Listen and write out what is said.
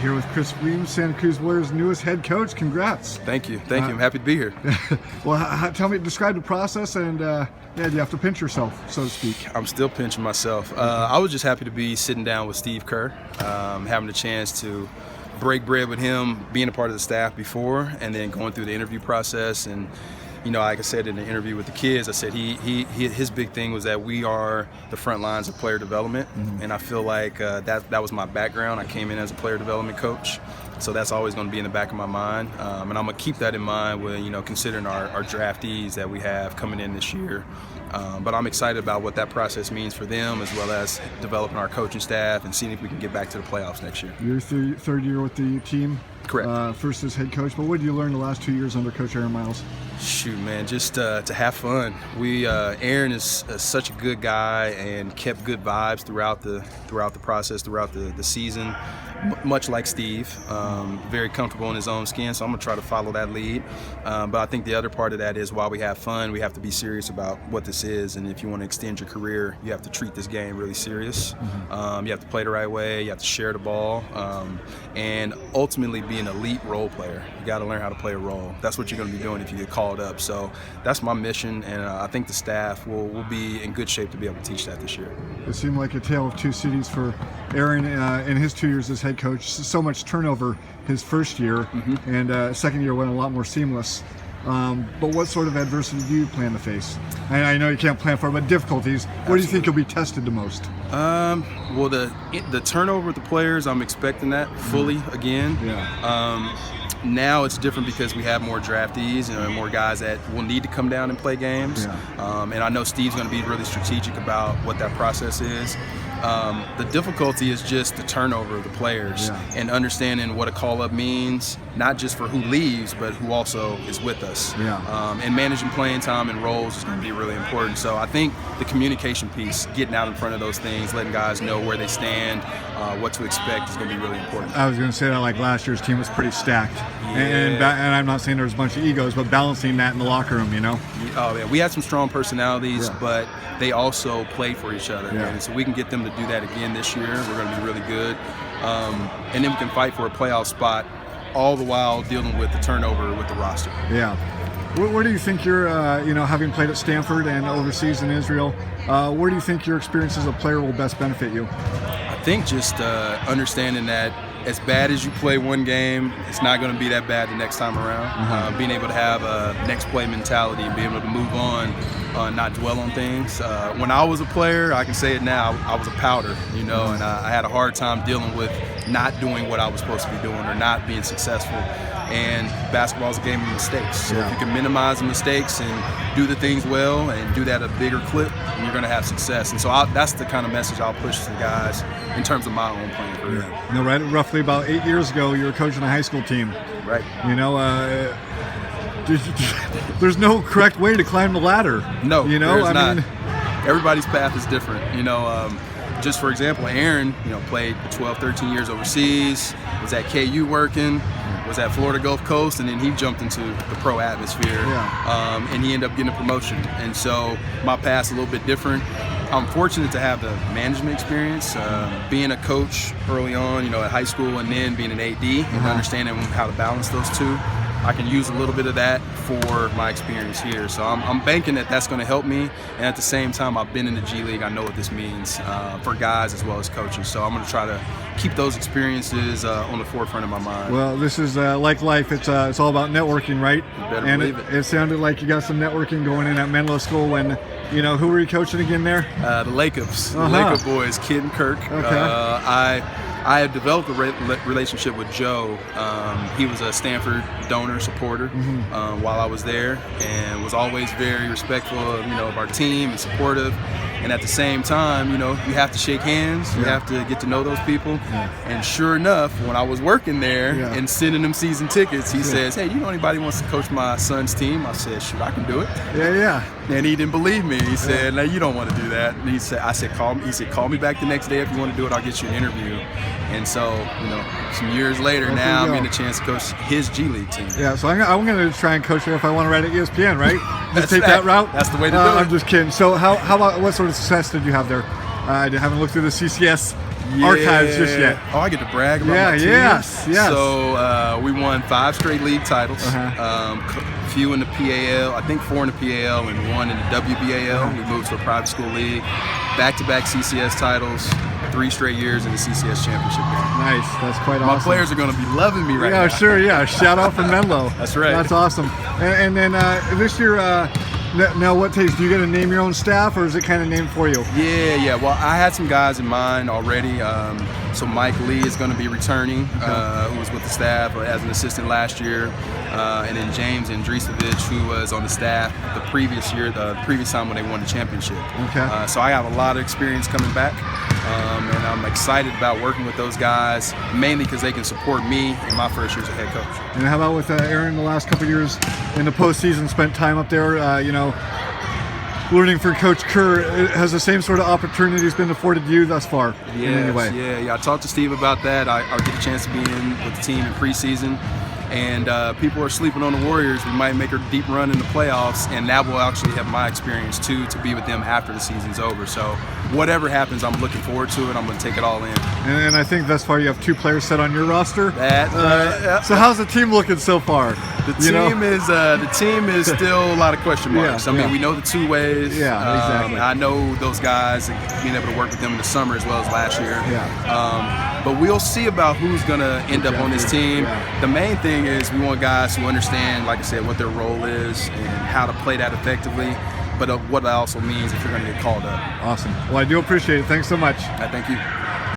Here with Kris Weems, Santa Cruz Warriors' newest head coach. Congrats. Thank you. I'm happy to be here. Well, describe the process, and do you have to pinch yourself, so to speak? I'm still pinching myself. I was just happy to be sitting down with Steve Kerr, having a chance to break bread with him, being a part of the staff before, and then going through the interview process. And like I said in the interview with the kids, I said his big thing was that we are the front lines of player development, and I feel like that was my background. I came in as a player development coach, so that's always going to be in the back of my mind, and I'm going to keep that in mind when considering our draftees that we have coming in this year. But I'm excited about what that process means for them, as well as developing our coaching staff and seeing if we can get back to the playoffs next year. Your third year with the team. Correct. First as head coach, but what did you learn the last 2 years under Coach Aaron Miles? Shoot, man, just to have fun. Aaron is such a good guy and kept good vibes throughout the process, throughout the season. Much like Steve, very comfortable in his own skin, so I'm going to try to follow that lead. But I think the other part of that is while we have fun, we have to be serious about what this is, and if you want to extend your career, you have to treat this game really serious. You have to play the right way, you have to share the ball, and ultimately be an elite role player. You got to learn how to play a role. That's what you're going to be doing if you get called up. So that's my mission, and I think the staff will be in good shape to be able to teach that this year. It seemed like a tale of two cities for Aaron in his 2 years as head coach. So much turnover his first year, and second year went a lot more seamless. But what sort of adversity do you plan to face? I know you can't plan for it, but difficulties. What do you think you'll be tested the most? Well, the turnover with the players, I'm expecting that fully again. Yeah. Now it's different because we have more draftees and more guys that will need to come down and play games. Yeah. And I know Steve's going to be really strategic about what that process is. The difficulty is just the turnover of the players and understanding what a call-up means, not just for who leaves, but who also is with us. Yeah. And managing playing time and roles is going to be really important. So I think the communication piece, getting out in front of those things, letting guys know where they stand, what to expect is going to be really important. I was going to say that like last year's team was pretty stacked. Yeah. And I'm not saying there was a bunch of egos, but balancing that in the locker room, Oh, yeah. We had some strong personalities, but they also played for each other. Yeah. And so we can get them to do that again this year. We're going to be really good. And then we can fight for a playoff spot, all the while dealing with the turnover with the roster. Yeah. Where do you think you're, having played at Stanford and overseas in Israel, where do you think your experience as a player will best benefit you? I think just understanding that as bad as you play one game, it's not going to be that bad the next time around. Being able to have a next play mentality and being able to move on, not dwell on things. When I was a player, I can say it now, I was a powder, and I had a hard time dealing with not doing what I was supposed to be doing or not being successful. And basketball is a game of mistakes. So if you can minimize the mistakes and do the things well and do that at a bigger clip, you're going to have success. And so that's the kind of message I'll push to the guys in terms of my own playing career. Yeah. Right, roughly about 8 years ago, you were coaching a high school team. Right. There's no correct way to climb the ladder. No, there's not. Everybody's path is different. Just for example, Aaron, played 12, 13 years overseas, was at KU working, was at Florida Gulf Coast, and then he jumped into the pro atmosphere, and he ended up getting a promotion. And so my path's a little bit different. I'm fortunate to have the management experience, being a coach early on, at high school, and then being an AD and understanding how to balance those two. I can use a little bit of that for my experience here. So I'm banking that that's going to help me. And at the same time, I've been in the G League. I know what this means for guys as well as coaches. So I'm going to try to keep those experiences on the forefront of my mind. Well, this is like life. It's all about networking, right? You better believe it. It sounded like you got some networking going in at Menlo School when, who were you coaching again there? The Lakers. The Laker boys, Kid and Kirk. Okay. I had developed a relationship with Joe. He was a Stanford donor supporter while I was there, and was always very respectful of our team and supportive. And at the same time, you have to shake hands. You have to get to know those people. And sure enough, when I was working there and sending them season tickets, he says, "Hey, you know anybody who wants to coach my son's team?" I said, "Shoot, I can do it." Yeah. And he didn't believe me. He said, "No, you don't want to do that." And I said, "Call me." He said, "Call me back the next day if you want to do it. I'll get you an interview." And so, some years later, now I'm getting a chance to coach his G League team. Yeah, so I'm going to try and coach her if I want to write at ESPN, right? Just take that route? That's the way to do it. I'm just kidding. So how about what sort of success did you have there? I haven't looked through the CCS archives just yet. Oh, I get to brag about Yeah, my team. yes. So we won 5 straight league titles. Few in the PAL, I think 4 in the PAL and 1 in the WBAL. We moved to a private school league. Back-to-back CCS titles, 3 straight years in the CCS championship game. Nice, that's quite awesome. My players are going to be loving me right now. Yeah, sure, yeah. Shout out from Menlo. That's right. That's awesome. And then this year, now what takes? Do you get to name your own staff, or is it kind of named for you? Yeah. Well, I had some guys in mind already. So Mike Lee is going to be returning, who was with the staff as an assistant last year. And then James Andricevic, who was on the staff the previous year, the previous time when they won the championship. Okay. So I have a lot of experience coming back, and I'm excited about working with those guys, mainly because they can support me in my first year as a head coach. And how about with Aaron the last couple of years in the postseason, spent time up there, learning from Coach Kerr? Has the same sort of opportunities been afforded to you thus far in any way? Yeah. I talked to Steve about that. I'll get a chance to be in with the team in preseason. And people are sleeping on the Warriors. We might make a deep run in the playoffs, and that will actually have my experience too, to be with them after the season's over. So whatever happens, I'm looking forward to it. I'm going to take it all in. And I think thus far you have 2 players set on your roster. So how's the team looking so far? The team is still a lot of question marks. We know the 2 ways. Yeah, exactly. I know those guys, being able to work with them in the summer as well as last year. Yeah. But we'll see about who's going to end up on this team. Yeah. The main thing is we want guys who understand, like I said, what their role is and how to play that effectively. But what that also means if you're going to get called up. Awesome. Well, I do appreciate it. Thanks so much. Thank you.